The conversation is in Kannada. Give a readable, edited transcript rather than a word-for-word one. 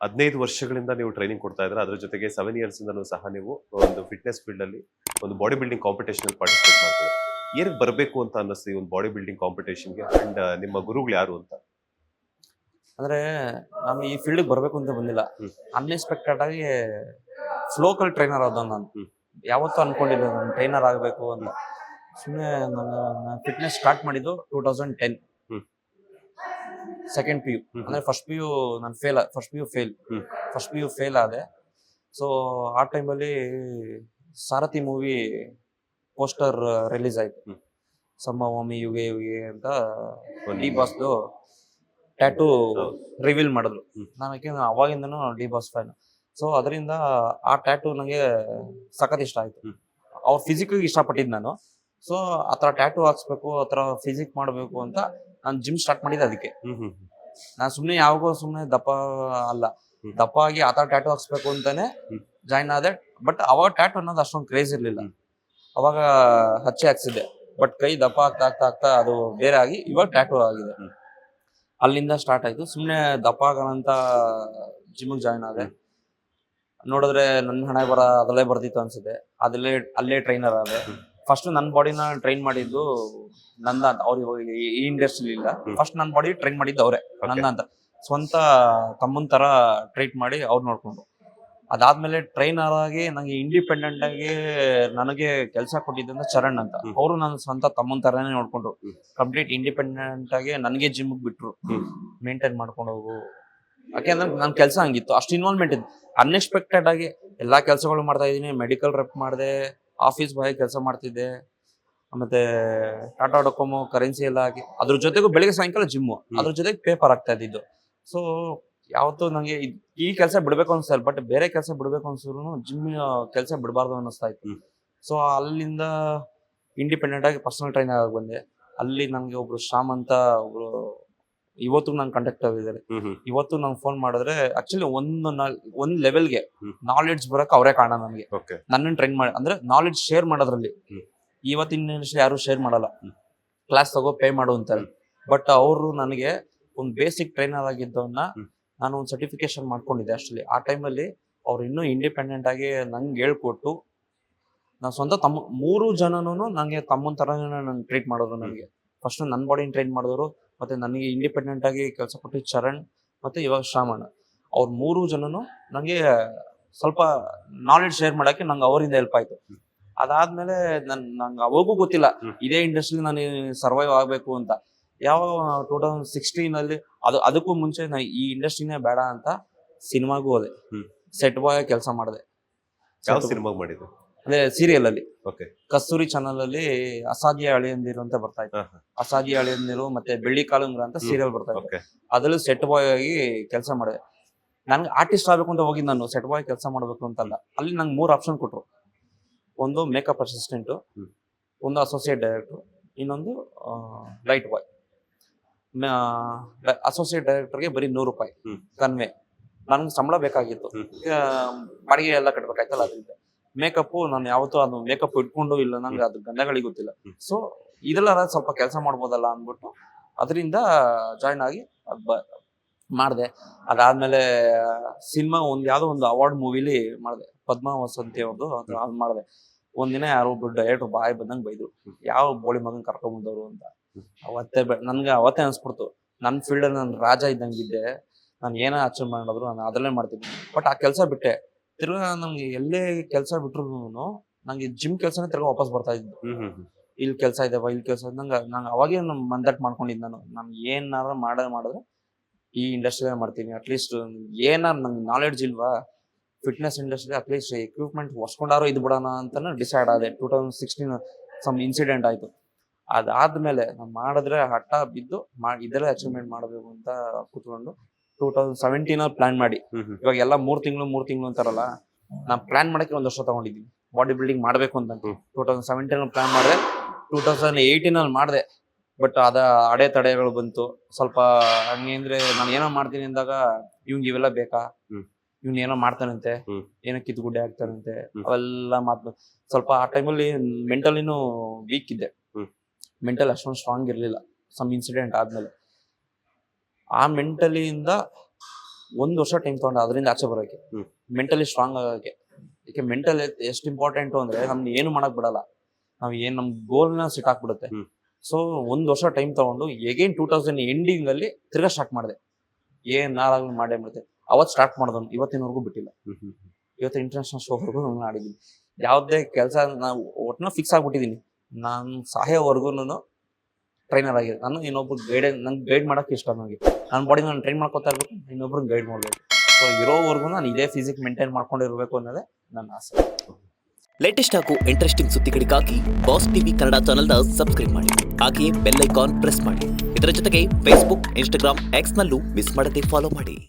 15 ವರ್ಷಗಳಿಂದ ನೀವು ಟ್ರೈನಿಂಗ್ ಕೊಡ್ತಾ ಇದ್ರೆ ಅದ್ರ ಜೊತೆಗೆ 7 ಇಯರ್ಸ್ ಇಂದನೂ ಸಹ ನೀವು ಒಂದು ಫಿಟ್ನೆಸ್ ಫೀಲ್ಡ್ ಅಲ್ಲಿ ಒಂದು ಬಾಡಿ ಬಿಲ್ಡಿಂಗ್ ಕಾಂಪಿಟೇಷನ್ ಅಲ್ಲಿ ಪಾರ್ಟಿಸಿಪೇಟ್ ಮಾಡ್ತೀರಾ. ಏನಕ್ಕೆ ಬರಬೇಕು ಅಂತ ಅನ್ನಿಸ್ತು ಈ ಒಂದು ಬಾಡಿ ಬಿಲ್ಡಿಂಗ್ ಕಾಂಪಿಟೇಷನ್ಗೆ ಅಂಡ್ ನಿಮ್ಮ ಗುರುಗಳು ಯಾರು ಅಂತ? ಅಂದ್ರೆ ನಾನು ಈ ಫೀಲ್ಡ್ಗೆ ಬರಬೇಕು ಅಂತ ಬಂದಿಲ್ಲ. ಹ್ಮ್. ಅನ್ಎಕ್ಸ್ಪೆಕ್ಟೆಡ್ ಆಗಿ ಫ್ಲೋಕಲ್ ಟ್ರೈನರ್ ಆದ ನಾನು. ಹ್ಮ್. ಯಾವತ್ತೂ ಅನ್ಕೊಂಡಿಲ್ಲ ನಾನು ಟ್ರೈನರ್ ಆಗಬೇಕು ಅಂತ. ಸುಮ್ಮನೆ ನಾನು ಫಿಟ್ನೆಸ್ ಸ್ಟಾರ್ಟ್ ಮಾಡಿದ್ದು 2010 ಹ್ಮ್. Second P U. ಅಂದ್ರೆ ಫಸ್ಟ್ ಪಿ ಯು ನಾನು ಫೇಲ್. ಹ್ಮ್. ಫಸ್ಟ್ ಪಿ ಯು ಫೇಲ್ ಆದೆ. ಸೊ ಆ ಟೈಮಲ್ಲಿ ಸಾರಥಿ ಮೂವಿ ಪೋಸ್ಟರ್ ರಿಲೀಸ್ ಆಯ್ತು. ಹ್ಮ್. ಸಮ್ಮವಾಮಿ ಯುಗೆ ಯುಗೆ ಅಂತ ಒಂದು ಡಿ ಬಾಸ್ದು ಟ್ಯಾಟೂ ಹೌದು. ರಿವೀಲ್ ಮಾಡಿದ್ರು. ಹ್ಮ್. ನನಗೆ ಅವಾಗಿಂದನೂ ಡಿ ಬಾಸ್ ಫ್ಯಾನ್. ಸೊ ಅದರಿಂದ ಆ ಟ್ಯಾಟೂ ನನಗೆ ಸಖತ್ ಇಷ್ಟ ಆಯ್ತು. ಹ್ಮ್. ಅವ್ರ ಫಿಸಿಕ್ಗೆ ಇಷ್ಟಪಟ್ಟಿದ್ದು ನಾನು. ಸೊ ಆ ಥರ ಟ್ಯಾಟೂ ಹಾಕ್ಸ್ಬೇಕು, ಆ ಥರ ಫಿಸಿಕ್ ಮಾಡಬೇಕು ಅಂತ ನಾನು ಜಿಮ್ ಸ್ಟಾರ್ಟ್ ಮಾಡಿದ್ದೆ ಅದಕ್ಕೆ. ಹ್ಮ್. ಹ್ಮ್. ನಾನು ಸುಮ್ಮನೆ ದಪ್ಪ ಅಲ್ಲ, ಹ್ಮ್. ದಪ್ಪ ಆಗಿ ಆ ಥರ ಟ್ಯಾಟೂ ಹಾಕ್ಸ್ಬೇಕು ಅಂತಾನೆ ಹ್ಮ್. ಜಾಯ್ನ್ ಆದೆ. ಬಟ್ ಅವಾಗ ಟ್ಯಾಟೂ ಅನ್ನೋದು ಅಷ್ಟೊಂದು ಕ್ರೇಜ್ ಇರಲಿಲ್ಲ. ಹ್ಮ್. ಅವಾಗ ಹಚ್ಚೆ ಹಾಕ್ಸಿದ್ದೆ. ಬಟ್ ಕೈ ದಪ್ಪ ಆಗ್ತಾ ಅದು ಬೇರೆ ಆಗಿ ಇವಾಗ ಟ್ಯಾಟೂ ಆಗಿದೆ. ಹ್ಮ್. ಅಲ್ಲಿಂದ ಸ್ಟಾರ್ಟ್ ಆಯ್ತು. ಸುಮ್ಮನೆ ದಪ್ಪ ಆಗೋಣ ಅಂತ ಜಿಮ್ಗೆ ಜಾಯ್ನ್ ಆದೆ. ನೋಡಿದ್ರೆ ನನ್ನ ಹಣೆ ಬರ ಅದರಲ್ಲೇ ಬರ್ತಿತ್ತು ಅನ್ಸುತ್ತೆ. ಅಲ್ಲೇ ಟ್ರೈನರ್ ಆದೆ. ಫಸ್ಟ್ ನನ್ನ ಬಾಡಿನ ಟ್ರೈನ್ ಮಾಡಿದ್ದು ನಂದ ಅಂತ. ಅವ್ರು ಇವಾಗ ಈ ಇಂಡಸ್ಟ್ರಿ ಇಲ್ಲ. ಫಸ್ಟ್ ನನ್ನ ಬಾಡಿ ಟ್ರೈನ್ ಮಾಡಿದ್ದು ಅವರೇ, ನಂದ ಅಂತ. ಸ್ವಂತ ತಮ್ಮನ ತರ ಟ್ರೀಟ್ ಮಾಡಿ ಅವ್ರು ನೋಡ್ಕೊಂಡು, ಅದಾದ್ಮೇಲೆ ಟ್ರೈನರ್ ಆಗಿ ನನಗೆ ಇಂಡಿಪೆಂಡೆಂಟ್ ಆಗಿ ನನಗೆ ಕೆಲಸ ಕೊಟ್ಟಿದ್ದಂತ ಚರಣ್ ಅಂತ. ಅವರು ನನ್ನ ಸ್ವಂತ ತಮ್ಮನ ತರನೇ ನೋಡ್ಕೊಂಡ್ರು. ಕಂಪ್ಲೀಟ್ ಇಂಡಿಪೆಂಡೆಂಟ್ ಆಗಿ ನನಗೆ ಜಿಮ್ಗೆ ಬಿಟ್ರು. ಮೇಂಟೈನ್ ಮಾಡ್ಕೊಂಡು ಹೋಗು. ಯಾಕೆಂದ್ರೆ ನನ್ನ ಕೆಲಸ ಹಂಗಿತ್ತು, ಅಷ್ಟು ಇನ್ವಾಲ್ವ್ಮೆಂಟ್ ಇತ್ತು. ಅನ್ಎಕ್ಸ್ಪೆಕ್ಟೆಡ್ ಆಗಿ ಎಲ್ಲಾ ಕೆಲಸಗಳು ಮಾಡ್ತಾ ಇದೀನಿ. ಮೆಡಿಕಲ್ ರೆಪ್ ಮಾಡಿದೆ, ಆಫೀಸ್ ಬಾಯ್ ಕೆಲಸ ಮಾಡ್ತಿದ್ದೆ, ಮತ್ತೆ ಟಾಟಾ ಡೊಕೊಮೊ ಕರೆನ್ಸಿ ಎಲ್ಲ ಹಾಕಿ ಅದ್ರ ಜೊತೆಗೂ ಬೆಳಿಗ್ಗೆ ಸಾಯಂಕಾಲ ಜಿಮ್ಮು, ಅದ್ರ ಜೊತೆಗೆ ಪೇಪರ್ ಆಗ್ತಾ ಇದ್ದಿದ್ದು. ಸೊ ಯಾವತ್ತೂ ನಂಗೆ ಈ ಕೆಲಸ ಬಿಡ್ಬೇಕು ಅನ್ಸ್ತಾ, ಬಟ್ ಬೇರೆ ಕೆಲಸ ಬಿಡ್ಬೇಕು ಅನ್ಸಿದ್ರು ಜಿಮ್ ಕೆಲಸ ಬಿಡಬಾರ್ದು ಅನ್ನಿಸ್ತಾ ಇತ್ತು. ಸೊ ಅಲ್ಲಿಂದ ಇಂಡಿಪೆಂಡೆಂಟ್ ಆಗಿ ಪರ್ಸನಲ್ ಟ್ರೈನರ್ ಆಗಿ ಬಂದೆ. ಅಲ್ಲಿ ನನಗೆ ಒಬ್ರು ಶ್ಯಾಮ್ ಅಂತ ಒಬ್ರು ಇವತ್ತು ನಂಗೆ ಕಾಂಟ್ಯಾಕ್ಟ್ ಆಗಿದ್ದಾರೆ. ಇವತ್ತು ನಂಗೆ ಫೋನ್ ಮಾಡಿದ್ರೆ ಆಕ್ಚುಲಿ ಒಂದ್ ಲೆವೆಲ್ಗೆ ನಾಲೆಡ್ಜ್ ಬರಕ್ ಅವರೇ ಕಾರಣ ನನಗೆ. ನನ್ನನ್ನು ಟ್ರೈನ್ ಮಾಡಿ ಅಂದ್ರೆ ನಾಲೆಡ್ಜ್ ಶೇರ್ ಮಾಡೋದ್ರಲ್ಲಿ ಇವತ್ತಿನ ಯಾರು ಶೇರ್ ಮಾಡಲ್ಲ. ಕ್ಲಾಸ್ ತಗೋ ಪೇ ಮಾಡು ಅಂತಾರೆ. ಬಟ್ ಅವರು ನನಗೆ ಒಂದು ಬೇಸಿಕ್ ಟ್ರೈನರ್ ಆಗಿದ್ದವನ್ನ ನಾನು ಒಂದು ಸರ್ಟಿಫಿಕೇಶನ್ ಮಾಡ್ಕೊಂಡಿದ್ದೆ ಅಷ್ಟರಲ್ಲಿ. ಆ ಟೈಮಲ್ಲಿ ಅವ್ರು ಇನ್ನೂ ಇಂಡಿಪೆಂಡೆಂಟ್ ಆಗಿ ನಂಗೆ ಹೇಳ್ಕೊಟ್ಟು, ನಾನು ಸ್ವಂತ ತಮ್ಮ 3 ಜನನೂ ನನಗೆ ತಮ್ಮನ ಥರನೇ ನಂಗೆ ಟ್ರೀಟ್ ಮಾಡೋರು. ನನಗೆ ಫಸ್ಟ್ ನನ್ನ ಬಾಡಿನ ಟ್ರೈನ್ ಮಾಡಿದವರು, ಮತ್ತೆ ನನಗೆ ಇಂಡಿಪೆಂಡೆಂಟ್ ಆಗಿ ಕೆಲಸ ಕೊಟ್ಟಿದ್ದು ಚರಣ್, ಮತ್ತೆ ಇವಾಗ ಶ್ರಾವಣ. ಅವ್ರು 3 ಜನನು ನನಗೆ ಸ್ವಲ್ಪ ನಾಲೆಡ್ಜ್ ಶೇರ್ ಮಾಡೋಕ್ಕೆ ನಂಗೆ ಅವರಿಂದ ಹೆಲ್ಪ್ ಆಯಿತು. ಅದಾದ್ಮೇಲೆ ನಂಗೆ ಅವಾಗೂ ಗೊತ್ತಿಲ್ಲ ಇದೇ ಇಂಡಸ್ಟ್ರಿ ನಾನು ಸರ್ವೈವ್ ಆಗಬೇಕು ಅಂತ. ಯಾವಾಗ 2016 ಅದಕ್ಕೂ ಮುಂಚೆ ನಾನು ಈ ಇಂಡಸ್ಟ್ರಿನೇ ಬೇಡ ಅಂತ ಸಿನಿಮಾಗೂ ಹೋದೆ. ಸೆಟ್ ಬಾಯ್ ಕೆಲಸ ಮಾಡಿದೆ. ಯಾವ ಸಿನಿಮಾ ಮಾಡಿದ್ದು? ಅದೇ ಸೀರಿಯಲ್ ಅಲ್ಲಿ ಓಕೆ. ಕಸ್ತೂರಿ ಚಾನಲ್ ಅಲ್ಲಿ ಅಸಾಧ್ಯ ಅಳಿಯಂದಿರು ಅಂತ ಬರ್ತಾ ಇತ್ತು. ಅಸಾಧ್ಯ ಅಳಿಯಂದಿರು ಮತ್ತೆ ಬೆಳ್ಳಿ ಕಾಲುಂಗ್ರ ಅಂತ ಸೀರಿಯಲ್ ಬರ್ತಾ ಇತ್ತು. ಅದ್ರಲ್ಲಿ ಸೆಟ್ ಬಾಯ್ ಆಗಿ ಕೆಲಸ ಮಾಡಿದೆ. ನನ್ಗೆ ಆರ್ಟಿಸ್ಟ್ ಆಗ್ಬೇಕು ಅಂತ ಹೋಗಿದ್ದು ನಾನು, ಸೆಟ್ ಬಾಯ್ ಕೆಲಸ ಮಾಡ್ಬೇಕು ಅಂತಲ್ಲ. ಅಲ್ಲಿ ನಂಗೆ 3 ಆಪ್ಷನ್ ಕೊಟ್ರು. ಒಂದು ಮೇಕಪ್ ಅಸಿಸ್ಟೆಂಟ್, ಒಂದು ಅಸೋಸಿಯೇಟ್ ಡೈರೆಕ್ಟರ್, ಇನ್ನೊಂದು ಲೈಟ್ ಬಾಯ್. ಅಸೋಸಿಯೇಟ್ ಡೈರೆಕ್ಟರ್ಗೆ ಬರೀ 100 ರೂಪಾಯಿ ಕನ್ವೆ. ನನ್ಗೆ ಸಂಬಳ ಬೇಕಾಗಿತ್ತು, ಬಾಡಿಗೆ ಎಲ್ಲ ಕಟ್ಬೇಕಾಯ್ತಲ್ಲ. ಅದರಿಂದ ಮೇಕಪ್ ನಾನು ಯಾವತ್ತೂ ಅದು ಮೇಕಪ್ ಇಟ್ಕೊಂಡು ಇಲ್ಲ, ನಂಗೆ ಅದು ಗಂಧಗಳಿಗೆ ಗೊತ್ತಿಲ್ಲ. ಸೊ ಇದೆಲ್ಲ ಸ್ವಲ್ಪ ಕೆಲಸ ಮಾಡ್ಬೋದಲ್ಲ ಅಂದ್ಬಿಟ್ಟು ಅದರಿಂದ ಜಾಯ್ನ್ ಆಗಿ ಮಾಡಿದೆ. ಅದಾದ್ಮೇಲೆ ಸಿನಿಮಾ ಯಾವ್ದೋ ಒಂದು ಅವಾರ್ಡ್ ಮೂವಿಲಿ ಮಾಡಿದೆ, ಪದ್ಮ ವಸಂತಿ ಅವ್ರದ್ದು. ಅದು ಮಾಡಿದೆ. ಒಂದಿನ ಯಾರೋ ಒಬ್ರು ಡೈರೆಕ್ಟರ್ ಬಾಯ್ ಬಂದಂಗೆ ಬೈದ್ರು, ಯಾವ ಬೋಳಿ ಮಗನ್ ಕರ್ಕೊಂಡ್ ಬಂದವರು ಅಂತ. ನನ್ಗೆ ಅವತ್ತೇ ಅನ್ಸ್ಬಿಡ್ತು, ನನ್ನ ಫೀಲ್ಡಲ್ಲಿ ನಾನು ರಾಜ ಇದ್ದಂಗಿದ್ದೆ. ನಾನು ಏನೋ ಅಚೀವ್ ಮಾಡಿದ್ರು ನಾನು ಅದರಲ್ಲೇ ಮಾಡ್ತೀನಿ. ಬಟ್ ಆ ಕೆಲಸ ಬಿಟ್ಟೆ. ತಿರ್ಗಾ ನಮ್ಗೆ ಎಲ್ಲೇ ಕೆಲಸ ಬಿಟ್ರು ನಂಗೆ ಜಿಮ್ ಕೆಲಸನೇ ತಿರ್ಗಾ ವಾಪಸ್ ಬರ್ತಾ ಇದ್ದು. ಇಲ್ಲಿ ಕೆಲಸ ಇದಾವ, ಇಲ್ಲಿ ಕೆಲಸ ನಂಗೆ ಅವಾಗೇ ಮಂದಟ್ ಮಾಡ್ಕೊಂಡಿದ್ದು. ನಾನು ಏನಾರ ಮಾಡಿದ್ರೆ ಈ ಇಂಡಸ್ಟ್ರಿಯೇ ಮಾಡ್ತೀನಿ. ಅಟ್ಲೀಸ್ಟ್ ಏನಾರು ನಂಗೆ ನಾಲೆಡ್ಜ್ ಇಲ್ವಾ ಫಿಟ್ನೆಸ್ ಇಂಡಸ್ಟ್ರಿ, ಅಟ್ಲೀಸ್ಟ್ ಎಕ್ವಿಪ್ಮೆಂಟ್ ಹೊಸ್ಕೊಂಡಾರು ಇದು ಬಿಡೋಣ ಅಂತ ಡಿಸೈಡ್ ಆದೆ. 2016 ಸಮ್ ಇನ್ಸಿಡೆಂಟ್ ಆಯ್ತು. ಅದಾದ್ಮೇಲೆ ನಾನು ಮಾಡಿದ್ರೆ ಹಠ ಬಿದ್ದು ಇದೆಲ್ಲ ಅಚೀವ್ಮೆಂಟ್ ಮಾಡಬೇಕು ಅಂತ ಕೂತ್ಕೊಂಡು 2017 ಪ್ಲಾನ್ ಮಾಡಿ, ಇವಾಗ ಎಲ್ಲ 3 ತಿಂಗಳು ಅಂತಾರಲ್ಲ, ನಾನು ಪ್ಲಾನ್ ಮಾಡಕ್ಕೆ 1 ವರ್ಷ ತಗೊಂಡಿದ್ದೀನಿ ಬಾಡಿ ಬಿಲ್ಡಿಂಗ್ ಮಾಡ್ಬೇಕು ಅಂತ. 2017 ಪ್ಲಾನ್ ಮಾಡಿದೆ, 2018 ಮಾಡಿದೆ. ಬಟ್ ಅಡೆತಡೆಗಳು ಬಂತು ಸ್ವಲ್ಪ. ಹಂಗೆ ಅಂದ್ರೆ ನಾನು ಏನೋ ಮಾಡ್ತೀನಿ ಅಂದಾಗ ಇವಂಗೆ ಇವೆಲ್ಲ ಬೇಕಾ, ಇವ್ನ ಏನೋ ಮಾಡ್ತಾನಂತೆ, ಏನೋ ಕಿತ್ತುಗುಡ್ಡೆ ಆಗ್ತಾನಂತೆ, ಅವೆಲ್ಲ ಮಾತು. ಸ್ವಲ್ಪ ಆ ಟೈಮಲ್ಲಿ ಮೆಂಟಲಿನೂ ವೀಕ್ ಇದ್ದೆ. ಮೆಂಟಲ್ ಅಷ್ಟೊಂದು ಸ್ಟ್ರಾಂಗ್ ಇರಲಿಲ್ಲ ಸಮ್ ಇನ್ಸಿಡೆಂಟ್ ಆದ್ಮೇಲೆ. ಆ ಮೆಂಟಲಿಯಿಂದ 1 ವರ್ಷ ಟೈಮ್ ತಗೊಂಡು ಅದರಿಂದ ಆಚೆ ಬರೋಕೆ, ಮೆಂಟಲಿ ಸ್ಟ್ರಾಂಗ್ ಆಗೋಕೆ. ಯಾಕೆ ಮೆಂಟಲ್ ಹೆಲ್ತ್ ಎಷ್ಟು ಇಂಪಾರ್ಟೆಂಟು ಅಂದ್ರೆ ನಮ್ಗೆ ಏನು ಮಾಡಕ್ ಬಿಡಲ್ಲ, ನಾವ್ ನಮ್ ಗೋಲ್ನ ಸಿಟ್ ಹಾಕ್ಬಿಡುತ್ತೆ. ಸೊ 1 ವರ್ಷ ಟೈಮ್ ತಗೊಂಡು ಎಗೈನ್ 2000 ಎಂಡಿಂಗ್ ಅಲ್ಲಿ ತಿರ್ಗಾ ಸ್ಟಾರ್ಟ್ ಮಾಡಿದೆ. ಏನಾಗಲಿ ಮಾಡೇ ಬಿಡುತ್ತೆ. ಅವತ್ತು ಸ್ಟಾರ್ಟ್ ಮಾಡಿದವನು ಇವತ್ತಿನವರೆಗೂ ಬಿಟ್ಟಿಲ್ಲ. ಇವತ್ತು ಇಂಟರ್ನ್ಯಾಷನಲ್ ಶೋವರೆಗೂ ನಾನು ಆಡಿದ್ದೀನಿ. ಯಾವುದೇ ಕೆಲಸ ನಾವು ಒಟ್ಟಿನ ಫಿಕ್ಸ್ ಆಗ್ಬಿಟ್ಟಿದ್ದೀನಿ, ನಾನು ಸಾಯೋವರೆಗೂ ಟ್ರೈನರ್ ಆಗಿದೆ. ನಾನು ಇನ್ನೊಬ್ರು ನಂಗೆ ಗೈಡ್ ಮಾಡಕ್ಕೆ ಇಷ್ಟ. ನನಗೆ ನನ್ನ ಬಾಡಿ ನಾನು ಟ್ರೈನ್ ಮಾಡ್ಕೊತಾ ಇರ್ಬೇಕು, ಇನ್ನೊಬ್ರನ್ನ ಗೈಡ್ ಮಾಡ್ಬೇಕು. ಸೊ ಇರೋವರೆಗೂ ನಾನು ಇದೇ ಫಿಸಿಕ್ ಮೇಂಟೈನ್ ಮಾಡ್ಕೊಂಡಿರ್ಬೇಕು ಅನ್ನೋದೇ ನನ್ನ ಆಸೆ. ಲೇಟೆಸ್ಟ್ ಹಾಗೂ ಇಂಟ್ರೆಸ್ಟಿಂಗ್ ಸುದ್ದಿಗಳಿಗಾಗಿ ಬಾಸ್ ಟಿವಿ ಕನ್ನಡ ಚಾನೆಲ್ನ ಸಬ್ಸ್ಕ್ರೈಬ್ ಮಾಡಿ. ಹಾಗೆಯೇ ಬೆಲ್ ಐಕಾನ್ ಪ್ರೆಸ್ ಮಾಡಿ. ಇದರ ಜೊತೆಗೆ ಫೇಸ್ಬುಕ್, ಇನ್ಸ್ಟಾಗ್ರಾಮ್, ಎಕ್ಸ್ನಲ್ಲೂ ಮಿಸ್ ಮಾಡದೆ ಫಾಲೋ ಮಾಡಿ.